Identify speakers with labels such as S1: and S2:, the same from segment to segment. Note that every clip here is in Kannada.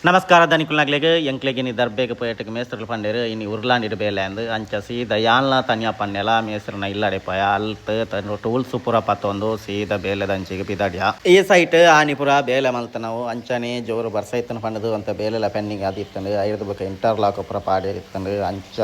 S1: ನಮಸ್ಕಾರ ಧನಿಕುಲ್ನಾಗ್ಲಿಗೆ ಎಂಕ್ಲೆಗೆ ನೀ ದರ್ಬೇಗ ಪೋಯಟಕ್ಕೆ ಮೇಸ್ತ್ರಗಳು ಪಂಡೇರು ಇನ್ನು ಉರ್ಲಾಂಡಿಡು ಬೇಲೆ ಅಂದು ಅಂಚ ಸೀದಾ ಯಾಲ್ನ ತನ್ಯ ಪನ್ನೆಲ ಮೇಸ್ತ್ರನ ಇಲ್ಲಡೆ ಪಯ ಅಲ್ತ್ ಟೂಲ್ಸ್ ಪೂರ ಪತ್ತೊಂದು ಸೀದಾ ಬೇಲೆದ ಅಂಚಿಗೆ ಬಿದಾಡ್ಯ ಈ ಸೈಟ್ ಆನಿಪುರ ಬೇಲೆ ಮಲ್ತ ನಾವು ಅಂಚನೆ ಜೋರು ಬರ್ಸೈತನ ಪಂಡದು ಅಂತ ಬೇಲೆಲ್ಲ ಪೆಂಡಿಂಗ್ ಆದಿತ್ತಂಡು ಐದು ಬೇಕು ಇಂಟರ್ಲಾಕ್ ಪೂರ ಪಾಡಿರಿತ್ತಂಡು ಅಂಚ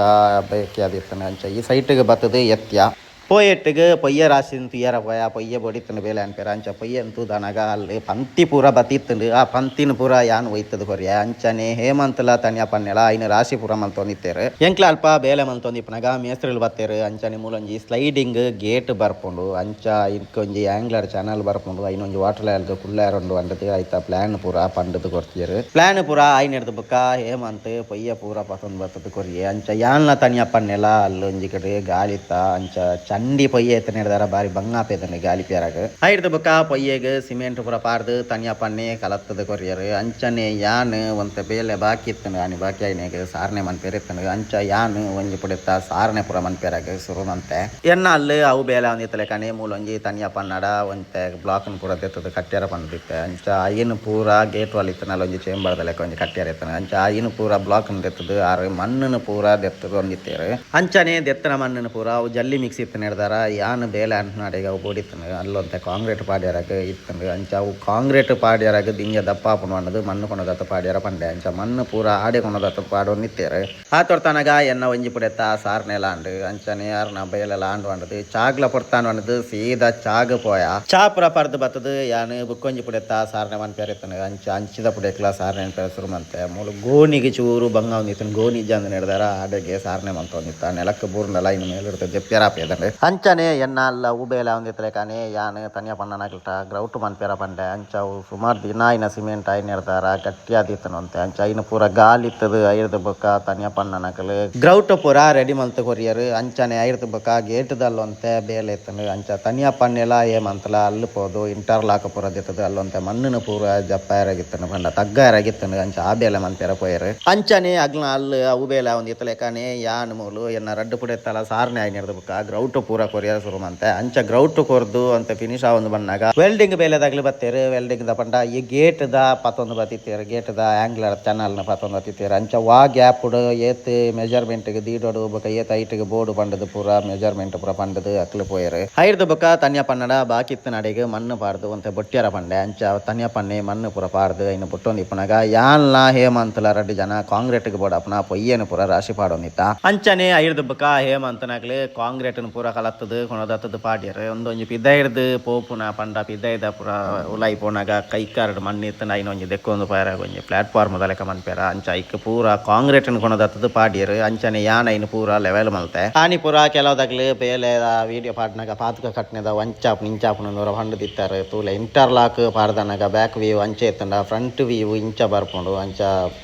S1: ಬೇಕಿ ಆದಿತ್ತಂಡು ಅಂಚ ಈ ಸೈಟ್ಗೆ ಬತ್ತದು ಎತ್ಯ ಪೋಯೆಟ್ಟಿಗೆ ಪೊಯ್ಯ ರಾಶಿಂತ ಏರ ಪೋಯ ಪೊಯ್ಯ ಬೊಡಿತ್ತಂಡು ಬೇಲೆ ಅನ್ಪೇರ ಅಂಚ ಪೊಯ್ಯ ಅಂತೂ ದನಗ ಅಲ್ಲಿ ಪಂತಿ ಪೂರ ಬತ್ತಿತ್ತಂಡು ಆ ಪಂತಿನ ಪೂರ ಯಾನ್ ಒಯ್ತದ ಕೊರಿಯ ಅಂಚನೆ ಹೇಮಂತಲ ತನ್ಯ ಪನ್ನೆಲ ಐನು ರಾಶಿ ಪೂರ ಮಲ್ತೊಂದಿತ್ತೇರು ಎಂಕ್ಲ ಅಲ್ಪ ಬೇಲೆ ಮಲ್ತೊಂದಿಪ್ಪನಗ ಮೇಸ್ತ್ರಿಗಳು ಬತ್ತೇರು ಅಂಚನೆ ಮೂಲೊಂಜಿ ಸ್ಲೈಡಿಂಗ್ ಗೇಟ್ ಬರ್ಪುಂಡು ಅಂಚ ಇಂಕೊಂಜಿ ಆಂಗ್ಲರ್ ಚಾನಲ್ ಬರ್ಪುಂಡು ಐನೊಂಜಿ ವಾಟರ್ ಲ್ಯಾಲ್ಗ್ ಕುಳ್ಳಾರೊಂಡು ಅಂಡದು ಐತ ಪ್ಲಾನ್ ಪೂರ ಪಂಡದು ಕೊರ್ತಿಯರು ಪ್ಲಾನ್ ಪೂರ ಐನೆಡ್ದು ಬುಕ್ಕ ಹೇಮಂತ್ ಪೊಯ್ಯ ಪೂರ ಪತ್ತೊಂದು ಬತ್ತದ ಕೊರಿಯೆ ಅಂಚ ಯಾನ್ಲ ತನ್ಯ ಪನ್ನೆಲ ಅಲ್ಲೊಂಜಿ ಕಡೆ ಗಾಳಿತ್ತ ಅಂಚ ಚಂಡಿ ಪೊಯ್ಯ ಎತ್ತ ನಡೆದಾರ ಬಾರಿ ಬಂಗಾಪೇದನೆ ಗಾಲಿ ಪೇರಾಗ ಐಡ್ದು ಬುಕ್ಕ ಪೊಯ್ಯೆಗ್ ಸಿಮೆಂಟ್ ಪೂರ ಪಾರ್ದು ತನ್ಯ ಪನ್ನೆ ಕಲತ್ತದ ಕೊರಿಯರು ಅಂಚನೆ ಯಾನ್ ಒಂತ ಬೇಲೆ ಬಾಕಿ ಇತ್ತನು ಆನಿ ಬಾಕಿ ಐನೆಗ್ ಸಾರನೆ ಮನ್ಪೇರ್ ಇತ್ತನು ಅಂಚ ಯಾನ್ ಒಂಜಿ ಪುಡೆತ್ತ ಸಾರನೆ ಪೂರ ಮನ್ಪೇರಾಗ ಸುರುನಂತೆ ಎನ್ನ ಅಲ್ಲಿ ಅವು ಬೇಲೆ ಒಂದಿತ್ತಲೆ ಕಣೆ ಮೂಲೊಂಜಿ ತನ್ಯ ಪನ್ನಡ ಒಂತೆ ಬ್ಲಾಕ್ನ ಪೂರ ತೆತ್ತದ ಕಟ್ಟ್ಯಾರ ಪಂದಿತ್ತೆ ಅಂಚ ಐನು ಪೂರ ಗೇಟ್ ವಾಲ್ ಇತ್ತನ ಒಂಜಿ ಚೇಂಬರ್ದ ಲೆಕ್ಕ ಒಂಜಿ ಕಟ್ಟ್ಯಾರ ಇತ್ತನ ಅಂಚ ಐನು ಪೂರ ಬ್ಲಾಕ್ನ ತೆತ್ತದು ಆರು ಮಣ್ಣನ ಪೂರ ದೆತ್ತದು ಒಂದಿತ್ತೇರು ಅಂಚನೆ ದೆತ್ತನ ಮಣ್ಣನ ಪೂರ ಅವು ಜಲ್ಲಿ ಮಿಕ್ಸ್ ಇತ್ತು ನಡೆದಾರ ಯಾನ್ ಬೇಲೆ ಅಂಟ್ನಾಡಿಗೆ ಅವು ಬೋಡಿತ್ತನು ಅಲ್ಲೊಂತೆ ಕಾಂಕ್ರೀಟ್ ಪಾಡ್ಯಾರಾಗ ಇತ್ತಂದು ಅಂಚ ಅವು ಕಾಂಕ್ರೀಟ್ ಪಾಡ್ಯಾರಾಗ ದಿಂಜ ದಪ್ಪ ಹಾಪುಂಡು ಮಣ್ಣು ಕೊನದತ್ತ ಪಾಡ್ಯಾರ ಪಂಡೆ ಅಂಚ ಮಣ್ಣು ಪೂರ ಆಡೆ ಕೊನದತ್ತ ಪಾಡೋ ನಿತ್ತೇರು ಆ ತೊಡ್ತಾನಾಗ ಎನ್ನ ಒಂಜಿ ಪುಡೆತ್ತ ಸಾರ್ನೆ ಲಾಂಡು ಅಂಚನೆ ಯಾರನ್ನ ಬೇಲೆ ಲಾಂಡು ಅಂಡದು ಚಾಗ್ಲ ಪೊಡ್ತಾನು ಅನ್ನದು ಸೀದಾ ಚಾಗ ಪೋಯ ಚಾ ಪುರ ಪರ್ದು ಬತ್ತದು ಯಾನ್ ಬುಕ್ಕೊಂಜಿ ಪುಡೆತ್ತ ಸಾರ್ನೆ ಮನ್ಪೇರ್ ಇತ್ತನು ಅಂಚ ಅಂಚಿದ ಪುಡೆಕ್ಲ ಸಾರ್ನೆ ಅನ್ಪೇರ ಶುರು ಮಂತೆ ಮೂಲ ಗೋಣಿಗೆ ಚೂರು ಬಂಗ ಒಂದಿತ್ತು ಗೋಣಿ ಜಂದು ನಡೆದಾರ ಆಡೆಗೆ ಸಾರ್ನೆ ಮಂತೊಂದಿತ್ತ ನೆಲಕ್ಕೆ ಬೂರ್ನೆಲ್ಲ ಇನ್ನು ಮೇಲಿರ್ತದೆ ಜಪ್ಪ್ಯಾರಾಪೇದಂಡು ಅಂಚನೆ ಎನ್ನ ಅಲ್ಲ ಉಬೇಲ ಒಂದಿತ್ತಲೆ ಕಾನೆ ಯಾನ್ ತನ್ಯ ಪನ್ನನಾಗ್ಲಿಟ ಗ್ರೌಟ್ ಮನ್ಪೇರ ಪಂಡೆ ಅಂಚ ಅವು ಸುಮಾರು ದಿನ ಐನ ಸಿಮೆಂಟ್ ಐನ್ ಇರ್ತಾರ ಗಟ್ಟಿ ಆದಿತ್ತನು ಅಂತೆ ಅಂಚ ಐನು ಪೂರ ಗಾಲಿತ್ತದು ಐರ್ದ ಬೊಕ್ಕ ತನ್ಯ ಪನ್ನನಕಲು ಗ್ರೌಟ್ ಪೂರ ರೆಡಿ ಮಲ್ತು ಕೊರಿಯರು ಅಂಚನೆ ಐರ್ದ ಬೊಕ್ಕ ಗೇಟ್ದಲ್ಲೊಂತೆ ಬೇಲೆ ಇತ್ತನು ಅಂಚ ತನ್ಯ ಪನ್ನೆಲ ಏಮಂತಲ ಅಲ್ಲಿ ಪೋದು ಇಂಟರ್ಲಾಕ್ ಪೂರ ದಿತ್ತದು ಅಲ್ಲೊಂತೆ ಮಣ್ಣನ ಪೂರ ಜಪ್ಪಾರಾಗಿತ್ತನು ಪಂಡ ತಗ್ಗಾರಾಗಿತ್ತನು ಅಂಚ ಆ ಬೇಲೆ ಮನ್ಪೇರ ಪೋಯರು ಅಂಚನೆ ಅಗ್ಲ ಅಲ್ಲಿ ಅವು ಬೇಲೆ ಒಂದಿತ್ತಲೆ ಕಾನೆ ಯಾನ್ ಮೂಲು ಎನ್ನ ರಡ್ಡು ಪುಡೆತ್ತಲ ಸಾರ್ನೆ ಐನ್ ಇರ್ದ ಬೊಕ್ಕ ಗ್ರೌಟ್ ಪೂರ ಕೊರಿಯರ್ ಶುರು ಮಂತೆ ಅಂಚ ಗ್ರೌಟ್ ಕೊರ್ದು ಅಂತ ಫಿನಿಶ್ ಆವೊಂದು ಬಣ್ಣಾಗ ವೆಲ್ಡಿಂಗ್ ಬೇಲೆದಾಗ್ಲಿ ಬತ್ತೇರು ವೆಲ್ಡಿಂಗ್ ದ ಪಂಡ ಈ ಗೇಟ್ ದ ಪತ್ತೊಂದು ಬತ್ತಿತ್ತೇರು ಗೇಟ್ ದ ಆಂಗ್ಲರ್ ಚಾನಲ್ ನ ಪತ್ತೊಂದು ಬತ್ತಿತ್ತೇರು ಅಂಚ ವಾ ಗ್ಯಾಪ್ ಏತ್ ಮೆಜರ್ಮೆಂಟ್ ಗೆ ದೀಡೋಡು ಬೊಕ ಏತ್ ಹೈಟ್ ಗೆ ಬೋರ್ಡ್ ಪಂಡದು ಪೂರ ಮೆಜರ್ಮೆಂಟ್ ಪೂರ ಪಂಡದು ಅಕ್ಲು ಪೋಯರು ಐರ್ದು ಬೊಕ ತನ್ಯ ಪನ್ನಡ ಬಾಕಿತ್ತು ನಡೆಗೆ ಮಣ್ಣು ಪಾರ್ದು ಒಂತೆ ಬೊಟ್ಟ್ಯಾರ ಪಂಡೆ ಅಂಚ ತನ್ಯ ಪನ್ನೆ ಮಣ್ಣು ಪೂರ ಪಾರ್ದು ಇನ್ನು ಬುಟ್ಟೊಂದು ಇಪ್ಪನಾಗ ಯಾನ್ಲ ಹೇಮಂತಲ ರಡ್ಡು ಜನ ಕಾಂಕ್ರೀಟ್ ಗೆ ಬೋಡಪ್ಪನ ಪೊಯ್ಯನು ಪೂರ ರಾಶಿ ಪಾಡೊಂದಿತ್ತ ಅಂಚನೆ ಐರ್ದು ಬೊಕ ಹೇಮಂತನಾಗ್ಲಿ ಕಾಂಕ್ರೀಟ್ ಪೂರ ಕಲತ್ತದು ಕೊಣದತ್ತದು ಪಾಡ್ಯರು ಒಂದೊಂಜಿ ಪಿದ್ದ ಹಿಡ್ದು ಪೋಪುನ ಪಂಡ ಪಿದ್ದ ಇದ್ದ ಪೂರ ಉಲೈ ಪೋನಾಗ ಕೈಕಾರ್ಡ್ ಮಣ್ಣು ಇತ್ತು ಐನೊಂಜಿ ದೆಕ್ಕೊಂದು ಪಾರ ಒಂಜಿ ಪ್ಲಾಟ್ಫಾರ್ಮ್ ದಲೆಕ ಮನ್ಪೇರ ಅಂಚ ಐಕ್ ಪೂರ ಕಾಂಕ್ರೀಟ್ ಕೊಣದತ್ತದು ಪಾಡ್ಯರು ಅಂಚನೆ ಯಾನ್ ಐನು ಪೂರ ಲೆವೆಲ್ ಮಲ್ತೆ ಆನಿ ಪೂರ ಕೆಲವದಾಗ್ಲಿ ಬೇಲೆ ವಿಡಿಯೋ ಪಾಡ್ನಾಗ ಪಾತಕ ಕಟ್ನೆದ ಒಂಚಾಪ್ ನಿಂಚಾಪ್ನ ನೂರ ಹಂಡು ದಿತ್ತಾರೆ ತೂಲೆ ಇಂಟರ್ಲಾಕ್ ಪಾಡ್ದನಾಗ ಬ್ಯಾಕ್ ವ್ಯೂ ಅಂಚೆ ಇತ್ತಂಡ ಫ್ರಂಟ್ ವ್ಯೂ ಇಂಚ ಬರ್ಪುಂಡು ಅಂಚ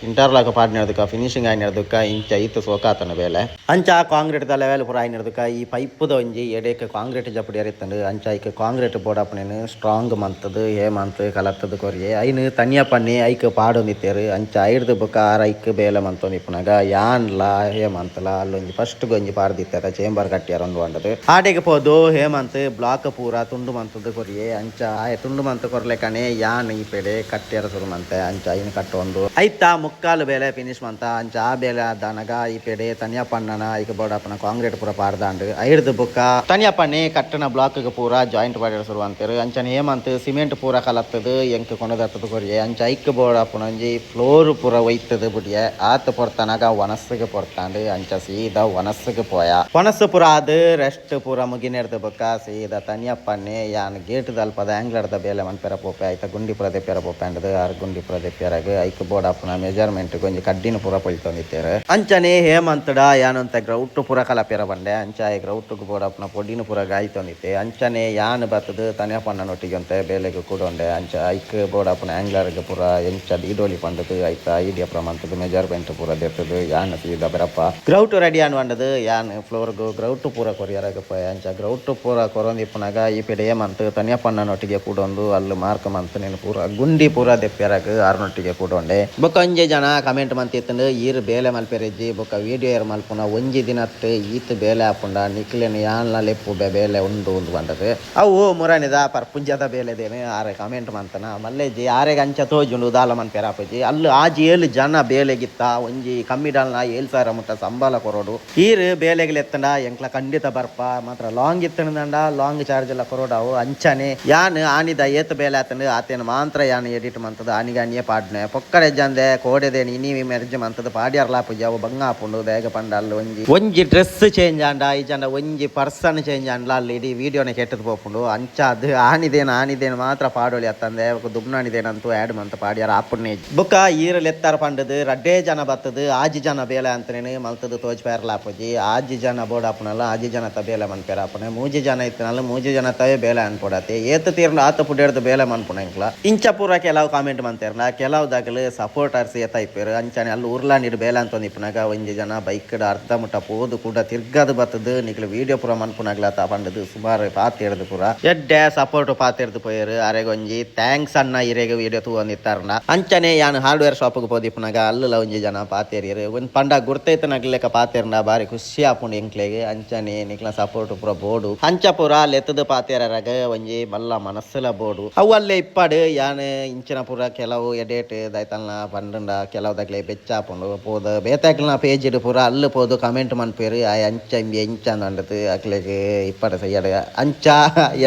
S1: ಇಂಟರ್ಲಾಕ್ ಪಾಡ್ನದಕ್ಕ ಫಿನಿಶಿಂಗ್ ಆಯ್ನದಕ್ಕ ಇಂಚ ಇತ್ತು ಸೋಕಾತನ ಬೇಲೆ ಅಂಚ ಕಾಂಕ್ರೀಟ್ ದ ಲೆವೆಲ್ ಪೂರ ಆಯ್ನದಕ್ಕ ಈ ಪೈಪುದ ಒಂಜಿ ಎಡೆಕ್ ಕಾಂಕ್ರೀಟ್ ಜಪಡಿಯರ್ ಇತ್ತಂಡು ಅಂಚ ಐಕ್ ಕಾಂಕ್ರೀಟ್ ಬೋಡಪ್ಪನೇನು ಸ್ಟ್ರಾಂಗ್ ಮಂತದು ಹೇಮಂತ್ ಕಲತ್ತದು ಕೊರಿಯೆ ಐನು ತನ್ಯ ಪನ್ನೆ ಐಕ್ ಪಾಡೊಂದಿತ್ತೇರು ಅಂಚ ಐಡ್ದು ಬೊಕ ಆರ ಐಕ್ ಬೇಲೆ ಮಂತೊಂದಿಪ್ಪನಾಗ ಯಾನ್ಲ ಹೇಮಂತಲ ಅಲ್ಲೊಂಜಿ ಫಸ್ಟ್ ಗೊಂಜಿ ಪಾಡ್ದಿತ್ತಾರ ಚೇಂಬರ್ ಕಟ್ಟ್ಯಾರ ಒಂದು ಅಂಡದು ಆಡೆಗೆ ಪೋದು ಹೇಮಂತ್ ಬ್ಲಾಕ್ ಪೂರ ತುಂಡು ಮಂತದ್ದು ಕೊರಿಯೆ ಅಂಚ ಆಯ ತುಂಡು ಮಂತ್ ಕೊರ್ಲೆಕನೆ ಯಾನ್ ಈ ಪೆಡೆ ಕಟ್ಟ್ಯಾರ ಶುರು ಮಂತೆ ಅಂಚ ಐನು ಕಟ್ಟೊಂದು ಐತ ಮುಕ್ಕಾಲು ಬೇಲೆ ಫಿನಿಶ್ ಮಂತ ಅಂಚ ಆ ಬೇಲೆ ಆದನಗ ಈ ಪೆಡೆ ತನ್ಯ ಪನ್ನನ ಐಕ್ ಬೋಡಪ್ಪನ ಕಾಂಕ್ರೀಟ್ ಪೂರ ಪಾಡ್ದಾಂಡು ಐಡ್ದು ಬೊಕ ತನ್ಯ ಪನ್ನೆ ಕಟ್ಟನ ಬ್ಲಾಕ್ ಪೂರ ಜಾಯಿಂಟ್ ಪಾಡ್ಯಾರ ಶುರು ಅಂತಾರೆ ಅಂಚನೆ ಹೇಮಂತ್ ಸಿಮೆಂಟ್ ಪೂರ ಕಲತ್ತದು ಎಂಕ್ ಕೊಣದತ್ತದು ಕೊರಿಯೆ ಅಂಚ ಐಕ್ ಬೋಡಪ್ಪನೊಂಜಿ ಫ್ಲೋರ್ ಪೂರ ಒಯ್ತದು ಬುಡಿಯೆ ಆತ ಪೊರ್ತನಾಗ ಒನಸ್ಸಿಗೆ ಪೊರ್ತಾಂಡು ಅಂಚ ಸೀದಾ ಒನಸ್ಸಿಗೆ ಪೋಯ ಒನಸ್ಸು ಪೂರ ಅದು ರೆಸ್ಟ್ ಪೂರ ಮುಗಿನೆರ್ದು ಬೊಕ ಸೀದಾ ತನ್ಯ ಪನ್ನೆ ಯಾನ್ ಗೇಟ್ ದಲ್ಪದ ಆಂಗ್ಲರ್ದ ಬೇಲೆ ಮನ್ಪೆರ ಪೋಪೆ ಐತ ಗುಂಡಿ ಪೂರ ದೆಪ್ಪೆರ ಪೋಪೆ ಅಂಡದು ಆರು ಗುಂಡಿ ಪೂರ ದೆಪ್ಪೆರಾಗ ಐಕ್ ಬೋಡಪ್ಪನ ಮೆಜರ್ಮೆಂಟ್ ಗೊಂಜಿ ಕಡ್ಡಿನ ಪೂರ ಪೊಯ್ತೊಂದಿತ್ತೇರು ಅಂಚನೆ ಹೇಮಂತಡ ಯಾನಂತ ಗ್ರೌಟ್ ಪೂರ ಕಲಪೆರ ಬಂಡೆ ಅಂಚ ಗ್ರೌಟ್ ಬೋಡಪ್ಪನ ಪೊಡಿನ ಪೂರ ಗಾಯ್ತೊಂದಿತ್ತೆ ಅಂಚನೆ ಯಾನ್ ಬತ್ತದು ತನ್ಯ ಪನ್ನನೊಟ್ಟಿಗೆ ಅಂತೆ ಬೇಲೆಗೆ ಕೂಡೊಂಡೆ ಅಂಚ ಐಕ್ ಬೋಡಪ್ಪನ ಆಂಗ್ಲರ್ಗೆ ಪೂರ ಎಂಚ ದೀಡೋಲಿ ಪಂಡದು ಐತ ಐಡಿಯಾ ಪ್ರಮಾಣದ ಮೆಜರ್ಮೆಂಟ್ ಪೂರ ದೆತ್ತದು ಯಾನ್ ಸೀದಾ ಬೆರಪ್ಪ ಗ್ರೌಟ್ ರೆಡಿ ಅನ್ವಂಡದು ಯಾನ್ ಫ್ಲೋರ್ಗು ಗ್ರೌಟ್ ಪೂರ ಕೊರಿಯರಾಗ ಪೋಯ ಅಂಚ ಗ್ರೌಟ್ ಪೂರ ಕೊರೊಂದಿಪ್ಪನಾಗ ಈ ಪೆಡೆ ಮಂತ್ ತನ್ಯ ಪನ್ನನೊಟ್ಟಿಗೆ ಕೂಡೊಂದು ಅಲ್ಲಿ ಮಾರ್ಕ್ ಮಂತ್ ನೀನು ಪೂರ ಗುಂಡಿ ಪೂರ ದೆಪ್ಪೆರಾಗ ಆರ್ನೊಟ್ಟಿಗೆ ಕೂಡೊಂಡೆ ಬೊಕ ಒಂಜಿ ಜನ ಕಮೆಂಟ್ ಮಂತಿತ್ತಂಡು ಈರ್ ಬೇಲೆ ಮಲ್ಪೆರೆಜ್ಜಿ ಬೊಕ ವಿಡಿಯೋ ಏರ್ ಮಲ್ಪುನ ಒಂಜಿ ದಿನತ್ ಈತ್ ಬೇಲೆ ಹಾಪುಂಡ ನಿಕ್ಲೆನ್ ಯಾನ್ಲ ಲೆಪ್ಪು ಬೇಲೆ ಉಂಡು ಬಂದದ್ದು ಅವು ಮುರಾನಿದ ಪರ್ಪುಂಜದ ಬೇಲೆದೇನೆ ಆರೆ ಕಮೆಂಟ್ ಮಂತನ ಮಲ್ಲೆಜ್ಜಿ ಆರೆಗೆ ಅಂಚ ತೋಜುಂಡು ಉದಾಲ ಮನ್ಪೆರಾಪಜ್ಜಿ ಅಲ್ಲಿ ಆಜಿ 7 ಜನ ಬೇಲೆಗಿತ್ತ ಒಂಜಿ ಕಮ್ಮಿ ಡಾಲ್ನ 7,000 ಮುಟ್ಟ ಸಂಬಳ ಕೊರೋಡು ಈರು ಬೇಲೆಗಿಲೆತ್ತಂಡ ಎಂಕ್ಲ ಖಂಡಿತ ಬರ್ಪ ಮಾತ್ರ ಲಾಂಗ್ ಇತ್ತಂಡ ಲಾಂಗ್ ಚಾರ್ಜ್ ಎಲ್ಲ ಕೊರೋಡಾವು ಅಂಚನೆ ಯಾನ್ ಆನಿದ ಏತ್ ಬೇಲೆ ಆತಂಡು ಆತೇನು ಮಾತ್ರ ಯಾನ್ ಎಡಿಟ್ ಮಂತದ ಆನಿಗೆ ಅನಿಯೇ ಪಾಡ್ನೆ ಪೊಕ್ಕಡೆ ಜಂದೆ ಕೋಡೆದೇನು ಇನಿ ಮೆರ್ಜ್ ಮಂತದ ಪಾಡ್ಯಾರ್ಲಾಪುಜಿ ಅವು ಬಂಗ ಹಾಪುಂಡು ಬೇಗ ಪಂಡ ಅಲ್ಲಿ ಒಂಜಿ ಡ್ರೆಸ್ ಚೇಂಜ್ ಆಂಡ ಈಜಂಡ ಒಂಜಿ ಪರ್ಸನ್ ಚೇಂಜ್ ಆಂಡ್ಲ ಅಲ್ಲಿ ಇಡೀ ವೀಡಿಯೋನ ಕೆಟ್ಟದು ಪೋಪುಂಡು ಅಂಚ ಅದು ಆನಿದೇನು ಮಾತ್ರ ಪಾಡೋಳಿ ಅತ್ತಂದೆ ದುಬ್ನಾಣಿದೇನಂತೂ ಆ್ಯಡ್ ಮಂತ ಪಾಡ್ಯಾರ ಆಪುಣ್ಣೆ ಬುಕ್ಕ ಈರಲ್ಲಿ ಎತ್ತಾರ ಪಂಡದು ರಡ್ಡೇ ಜನ ಬತ್ತದು ಆಜಿ ಜನ ಬೇಲೆ ಅಂತನೇನು ಮಲ್ತದು ತೋಜ್ಪೇರ್ಲಾಪುಜಿ ಆಜಿ ಜನ ಬೋರ್ಡ್ ಆಪುನಲ್ಲ ಆಜಿ ಜನ ತ ಬೇಲೆ ಮನ್ಪೇರಾಪುನೆ ಮೂಜಿ ಜನ ಇತ್ತನಲ್ಲ ಮೂಜಿ ಜನ ತವೇ ಬೇಲೆ ಅನ್ಕೊಡತ್ತೆ ಏತ್ ತೀರ್ನು ಆತ ಪುಡ್ಯಡ್ದು ಬೇಲೆ ಮನ್ಪುಣ ಇಂಕ್ಲ ಇಂಚ ಪೂರ ಕೆಲವು ಕಾಮೆಂಟ್ ಮಂತೇರ್ನ ಕೆಲವು ದಾಖಲೆ ಸಪೋರ್ಟರ್ಸ್ ಏತ ಇಪ್ಪೇರು ಅಂಚನೆ ಅಲ್ಲಿ ಉರ್ಲಾಂಡಿಡ್ ಬೇಲೆ ಅಂತ ಇಪ್ಪನಾಗ ಒಂಜಿ ಜನ ಬೈಕ್ ಅರ್ಧ ಮುಟ್ಟ ಪೋದು ಕೂಡ ತಿರ್ಗದು ಬತ್ತದು ನಿಕ್ಲು ವೀಡಿಯೋ ಪೂರ ಮನ್ಪುನಾಗ್ಲ ಪಂಡದು ಸುಮಾರು ಪಾತೆರ್ದು ಪೂರ ಎಡ್ಡೆ ಸಪೋರ್ಟ್ ಪಾತೆರ್ದು ಪೋಯರು ಅರೆಗೊಂಜಿ ಥ್ಯಾಂಕ್ಸ್ ಅನ್ನ ಇರೆಗೆ ವೀಡಿಯೋ ತೂವೊಂದಿತ್ತಾರನ ಅಂಚನೆ ಯಾನ್ ಹಾರ್ಡ್ವೇರ್ ಶಾಪ್ಗೆ ಪೋದಿಪ್ಪನಾಗ ಅಲ್ಲ ಒಂಜಿ ಜನ ಪಾತೇರಿಯರು ಒಂದ್ ಪಂಡ ಗುರ್ತೈತನಗ್ಲೆಕ್ಕ ಪಾತೇರ್ನ ಬಾರಿ ಖುಷಿ ಆಪುಂಡು ಎಂಕ್ಲೆಗೆ ಅಂಚನೆ ನಿಕ್ಲ ಸಪೋರ್ಟ್ ಪೂರ ಬೋಡು ಅಂಚ ಪೂರ ಲೆತ್ತದ ಪಾತೇರಾಗ ಒಂಜಿ ಮಲ್ಲ ಮನಸ್ಸುಲ ಬೋಡು ಅವಲ್ಲೇ ಇಪ್ಪಾಡು ಯಾನ್ ಇಂಚಿನ ಪೂರ ಕೆಲವು ಎಡೇಟ್ ದೈತಲ್ನ ಪಂಡ ಕೆಲವು ದಕ್ಲೆ ಬೆಚ್ಚಾಪುಂಡು ಪೋದು ಬೇತಾಕ್ಲನ ಪೇಜ್ ಇಡು ಪೂರ ಅಲ್ಲ ಪೋದು ಕಮೆಂಟ್ ಮನ್ಪೇರು ಆ ಅಂಚ ಎಂಚ ಅಂದದು ಅಕ್ಲೆಗೆ ಇಪ್ಪಡ ಸೈಯಡ ಅಂಚ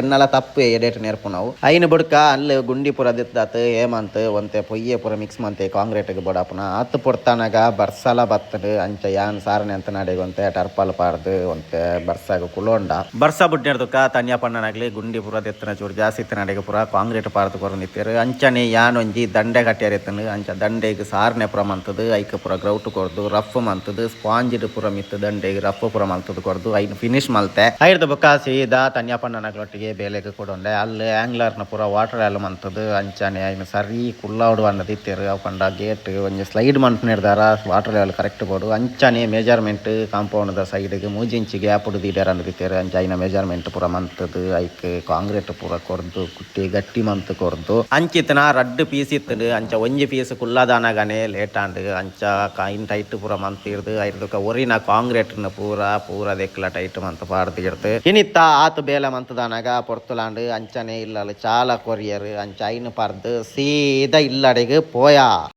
S1: ಎನ್ನಲ ತಪ್ಪು ಎಡೇಟ್ ನೆರ್ಪು ನಾವು ಐನು ಬುಡ್ಕ ಅಲ್ಲಿ ಗುಂಡಿ ಪುರ ದಿತ್ತಾತು ಹೇಮಂತ್ ಒಂತೆ ಪೊಯ್ಯೆ ಪುರ ಮಿಕ್ಸ್ ಮಂತೆ ಕಾಂಕ್ರೀಟ್ಗೆ ಬಡಾಪುನ ಆತು ಪುಡ್ತಾನಾಗ ಬರ್ಸಲ ಬತ್ತಡು ಅಂಚ ಯಾನ್ ಸಾರನೆ ಅಂತ ನಡೆಗೊಂತೆ ಟರ್ಪಲ್ ಪಾಡ್ದು ಒಂತೆ ಬರ್ಸಾಗ ಕುಲೋಂಡ ಬರ್ಸ ಬುಡ್ನೆಡ್ದುಕ ತನ್ಯ ಪಣ್ಣನಾಗ್ಲಿ ಗುಂಡಿ ಪುರ ದೆತ್ತನ ಚೂರು ಜಾಸ್ತಿ ನಡೆಗೆ ಪುರ ಕಾಂಕ್ರೀಟ್ ಪಾಡ್ದು ಕೊರ ನಿತ್ತೇರು ಅಂಚನೆ ಯಾನ್ ಒಂಜಿ ದಂಡೆ ಕಟ್ಟ್ಯಾರೆತ್ತನು ಅಂಚ ದಂಡೆಗೆ ಸಾರನೆ ಪುರ ಮಂತದು ಐಕ ಪುರ ಗ್ರೌಟ್ ಕೊರ್ದು ರಫ್ ಮಂತದು ಸ್ಪಾಂಜಿಡ್ ಪುರ ಮಿತ್ತು ದಂಡೆಗೆ ರಫ್ ಪುರ ಮಲ್ತದು ಕೊರ್ದು ಐನು ಫಿನಿಶ್ ಮಲ್ತೆ ಐದು ಬುಕ್ಕ ಸೀದಾ ತನ್ಯಪಣ್ಣನಗಳೊಟ್ಟಿಗೆ ಬೇಲೆಗೆ ಕೊಡೊಂಡೆ ಅಲ್ಲಿ ಆಂಗ್ಲರ್ನ ಪುರ ವಾಟರ್ ಎಲ್ಲ ಮಂತದು ಅಂಚನೆ ಐನು ಸರಿ ಕುಲ್ಲಾಡು ಅನ್ನದಿತ್ತೇರು ಅವಂಡ ಗೇಟ್ ಒಂಜಿ ಸ್ಲೈಡ್ ಮಂತ್ ನಿರ್ದಾರ ವಾಟರ್ ಲೆವೆಲ್ ಕರೆಕ್ಟ್ ಬೋಡು ಅಂಚನೆ ಮೆಜರ್ಮೆಂಟ್ ಕಾಂಪೌಂಡ್ ಸೈಡ್ಗೆ 3 ಇಂಚ್ ಗ್ಯಾಪ್ ಹಿಡಿದಿಡ್ಯಾರ ಅನ್ನದಿತ್ತೇರು ಅಂಚ ಐನ ಮೆಜರ್ಮೆಂಟ್ ಪುರ ಮಂತದು ಐಕ್ ಕಾಂಕ್ರೀಟ್ ಪುರ ಕೊರ್ದು ಕುಟ್ಟಿ ಗಟ್ಟಿ ಮಂತ್ ಕೊರ್ದು ಅಂಚಿತನ ರಡ್ಡು ಪೀಸ್ ಇತ್ತದು ಅಂಚ ಒಂಜಿ ಪೀಸ್ ಕುಲ್ಲದಾನಾಗನೆ ಲೇಟ್ ಆಂಡ್ ಅಂಚ ಕಾಯಿನ್ ಟೈಟ್ ಪುರ ಮಂತಿರ್ದು ಐರ್ದಕ್ಕ ಒರಿನ ಕಾಂಕ್ರೀಟ್ನ ಪೂರ ದೆಕ್ಲ ಟೈಟ್ ಮಂತ ಪಾಡ್ದಿರ್ದು ಇನಿತ್ತ ಆತು ಬೇಲೆ ಮಂತದಾನಾಗ ಪೊರ್ತುಲಾಂಡ್ ಅಂಚನೆ ಇಲ್ಲ ಚಾಲ ಕೊರಿಯರ್ ಅಂಚ ಐನು ಪಾರ್ದು ಸೀದಾ ಇಲ್ಲಡೆಗೆ ಪೋಯಾ.